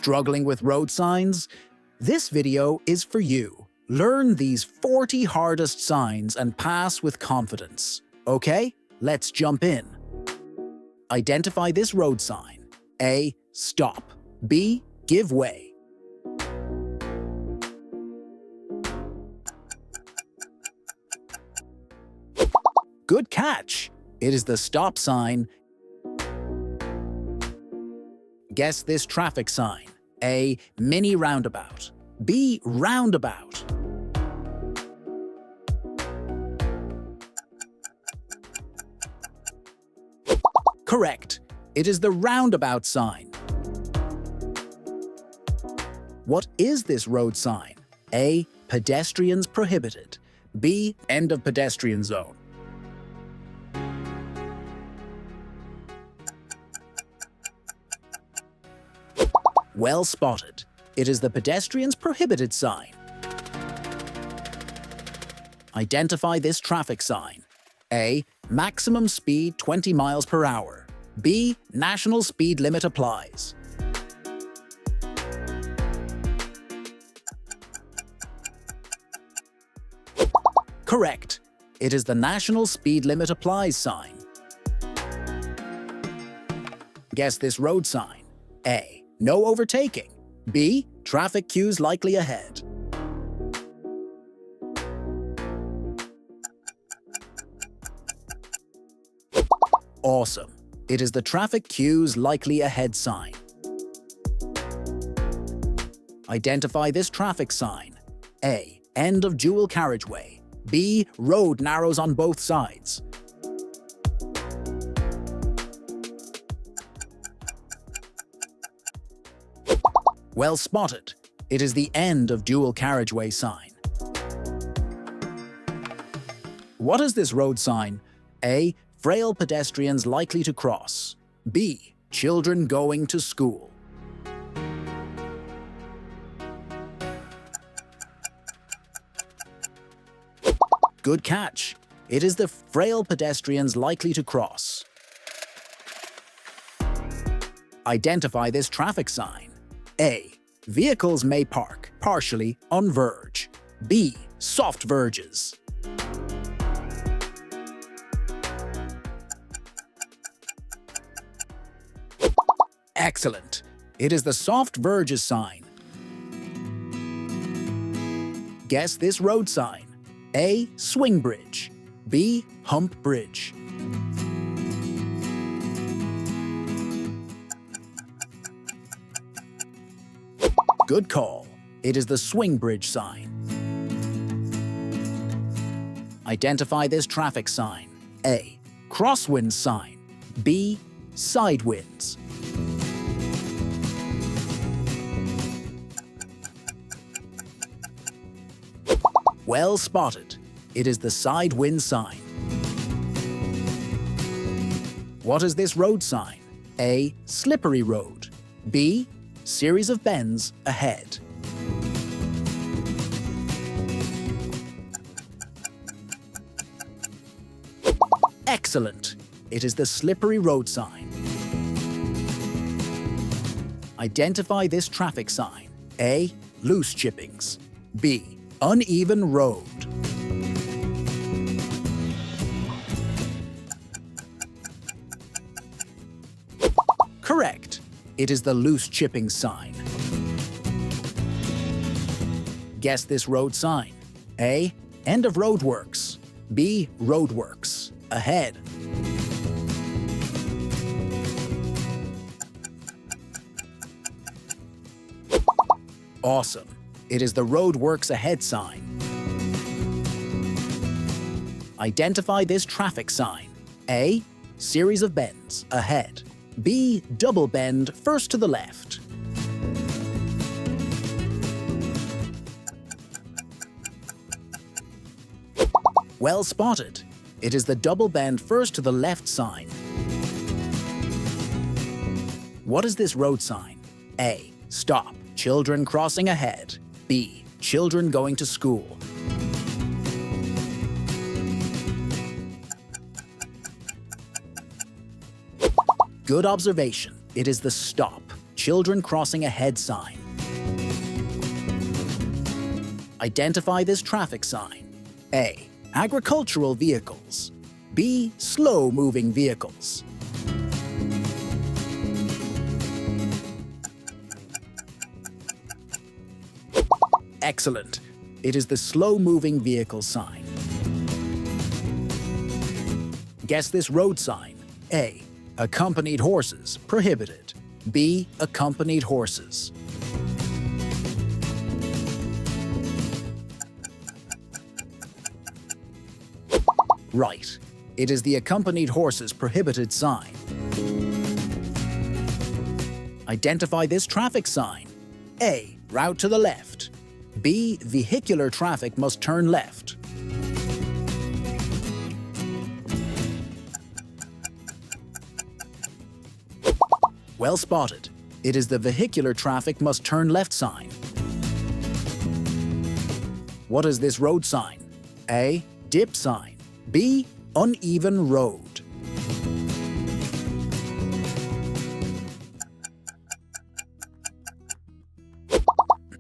Struggling with road signs? This video is for you. Learn these 40 hardest signs and pass with confidence. Okay, let's jump in. Identify this road sign. A. Stop. B. Give way. Good catch! It is the stop sign. Guess this traffic sign. A. Mini roundabout. B. Roundabout. Correct. It is the roundabout sign. What is this road sign? A. Pedestrians prohibited. B. End of pedestrian zone. Well spotted. It is the pedestrians prohibited sign. Identify this traffic sign. A. Maximum speed 20 miles per hour. B. National speed limit applies. Correct. It is the national speed limit applies sign. Guess this road sign. A. No overtaking. B. Traffic queues likely ahead. Awesome. It is the traffic queues likely ahead sign. Identify this traffic sign. A. End of dual carriageway. B. Road narrows on both sides. Well spotted. It is the end of dual carriageway sign. What is this road sign? A. Frail pedestrians likely to cross. B. Children going to school. Good catch. It is the frail pedestrians likely to cross. Identify this traffic sign. A. Vehicles may park partially on verge. B. Soft verges. Excellent. It is the soft verges sign. Guess this road sign. A. Swing bridge. B. Hump bridge. Good call. It is the swing bridge sign. Identify this traffic sign. A. Crosswinds sign. B. Side winds. Well spotted. It is the side wind sign. What is this road sign? A. Slippery road. B. Series of bends ahead. Excellent. It is the slippery road sign. Identify this traffic sign. A. Loose chippings. B. Uneven road. Correct. It is the loose chipping sign. Guess this road sign. A. End of roadworks. B. Roadworks. Ahead. Awesome. It is the roadworks ahead sign. Identify this traffic sign. A. Series of bends ahead. B. Double bend first to the left. Well spotted. It is the double bend first to the left sign. What is this road sign? A. Stop. Children crossing ahead. B. Children going to school. Good observation. It is the stop. children crossing ahead sign. Identify this traffic sign. A. Agricultural vehicles. B. Slow-moving vehicles. Excellent. It is the slow-moving vehicle sign. Guess this road sign. A. Accompanied horses, prohibited. B. Accompanied horses. Right. It is the accompanied horses prohibited sign. Identify this traffic sign. A. Route to the left. B. Vehicular traffic must turn left. Well spotted. It is the vehicular traffic must turn left sign. What is this road sign? A. Dip sign. B. Uneven road.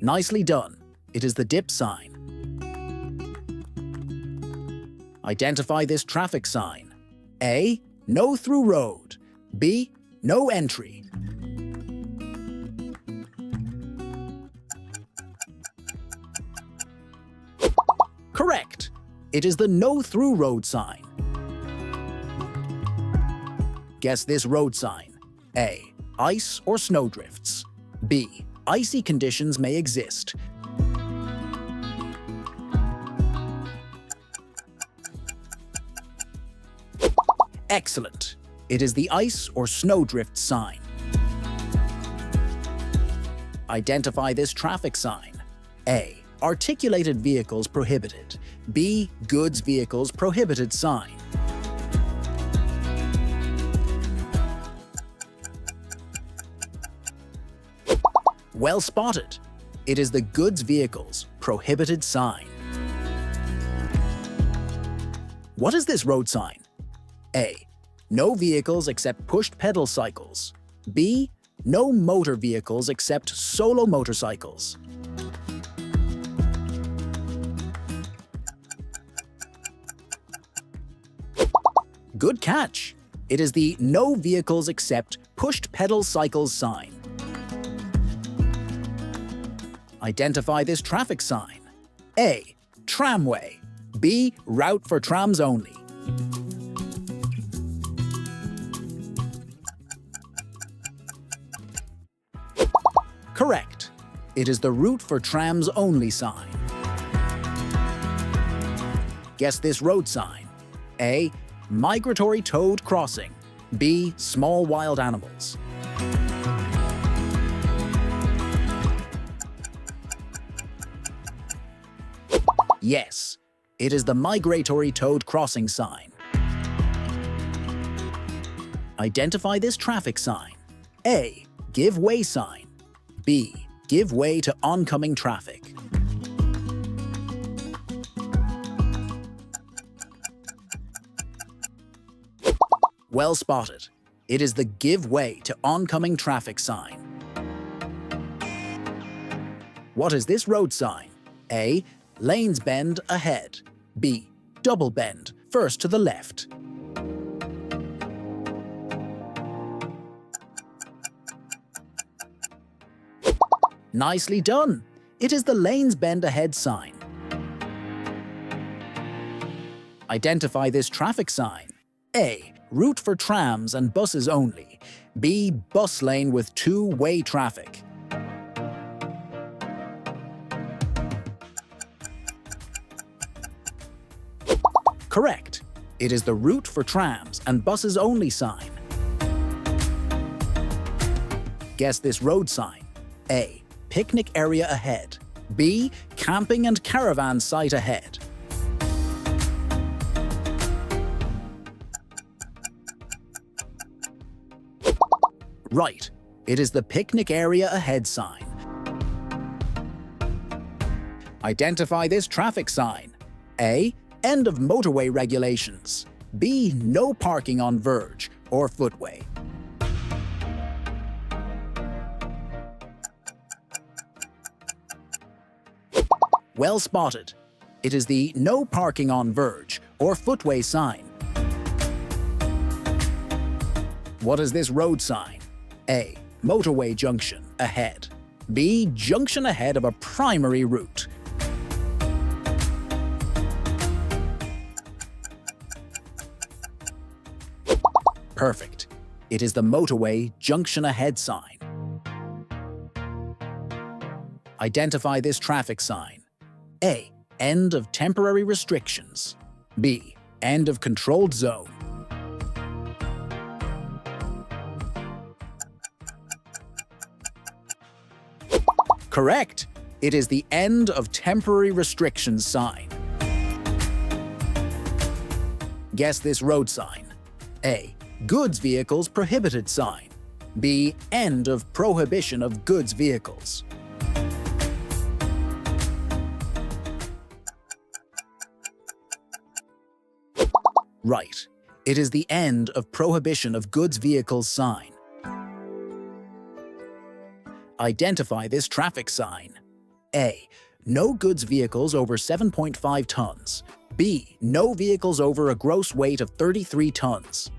Nicely done. It is the dip sign. Identify this traffic sign. A. No through road. B. No entry. Correct. It is the no through road sign. Guess this road sign. A. Ice or snowdrifts. B. Icy conditions may exist. Excellent. It is the ice or snowdrift sign. Identify this traffic sign. A. Articulated vehicles prohibited. B. Goods vehicles prohibited sign. Well spotted. It is the goods vehicles prohibited sign. What is this road sign? A. No vehicles except pushed pedal cycles. B. No motor vehicles except solo motorcycles. Good catch. It is the no vehicles except pushed pedal cycles sign. Identify this traffic sign. A. Tramway. B. Route for trams only. Correct. It is the route for trams only sign. Guess this road sign. A. Migratory toad crossing. B. Small wild animals. Yes, it is the migratory toad crossing sign. Identify this traffic sign. A. Give way sign. B. Give way to oncoming traffic. Well spotted. It is the give way to oncoming traffic sign. What is this road sign? A. Lanes bend ahead. B. Double bend, first to the left. Nicely done. It is the lanes bend ahead sign. Identify this traffic sign. A. Route for trams and buses only. B. Bus lane with two-way traffic. Correct. It is the route for trams and buses only sign. Guess this road sign. A. Picnic area ahead. B. Camping and caravan site ahead. Right. It is the picnic area ahead sign. Identify this traffic sign. A. End of motorway regulations. B. No parking on verge or footway. Well spotted. It is the no parking on verge or footway sign. What is this road sign? A. Motorway junction ahead. B. Junction ahead of a primary route. Perfect. It is the motorway junction ahead sign. Identify this traffic sign. A. End of temporary restrictions. B. End of controlled zone. Correct. It is the end of temporary restrictions sign. Guess this road sign. A. Goods vehicles prohibited sign. B. End of prohibition of goods vehicles. Right. It is the end of prohibition of goods vehicles sign. Identify this traffic sign. A. No goods vehicles over 7.5 tons. B. No vehicles over a gross weight of 33 tons.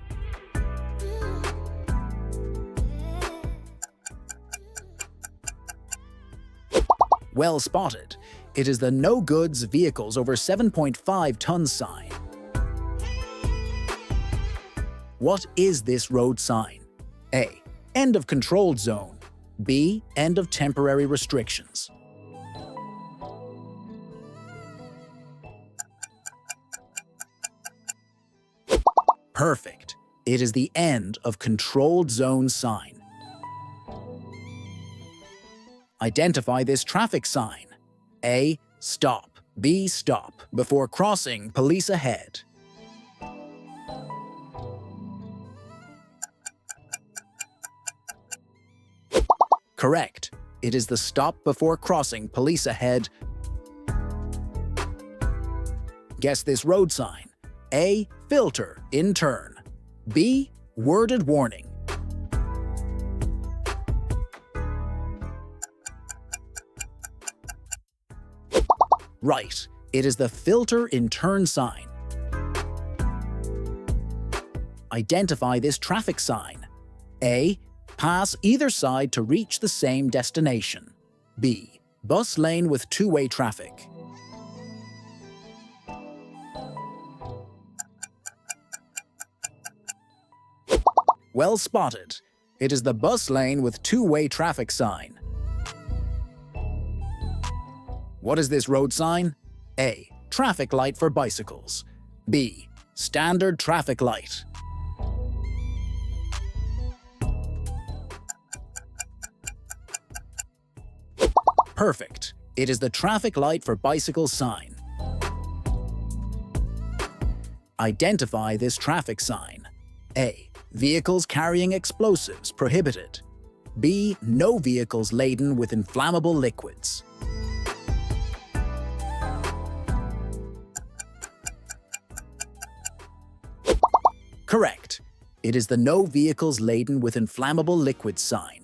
Well spotted. It is the no goods vehicles over 7.5 tons sign. What is this road sign? A. End of controlled zone. B. End of temporary restrictions. Perfect. It is the end of controlled zone sign. Identify this traffic sign. A. Stop. B. Stop before crossing police ahead. Correct. It is the stop before crossing police ahead. Guess this road sign. A. Filter in turn. B. Worded warning. Right. It is the filter in turn sign. Identify this traffic sign. A. Pass either side to reach the same destination. B. Bus lane with two-way traffic. Well spotted. It is the bus lane with two-way traffic sign. What is this road sign? A. Traffic light for bicycles. B. Standard traffic light. Perfect. It is the traffic light for bicycle sign. Identify this traffic sign. A. Vehicles carrying explosives prohibited. B. No vehicles laden with inflammable liquids. Correct. It is the no vehicles laden with inflammable liquids sign.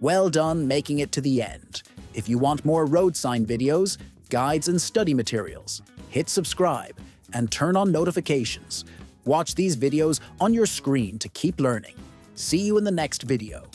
Well done making it to the end. If you want more road sign videos, guides and study materials, hit subscribe and turn on notifications. Watch these videos on your screen to keep learning. See you in the next video.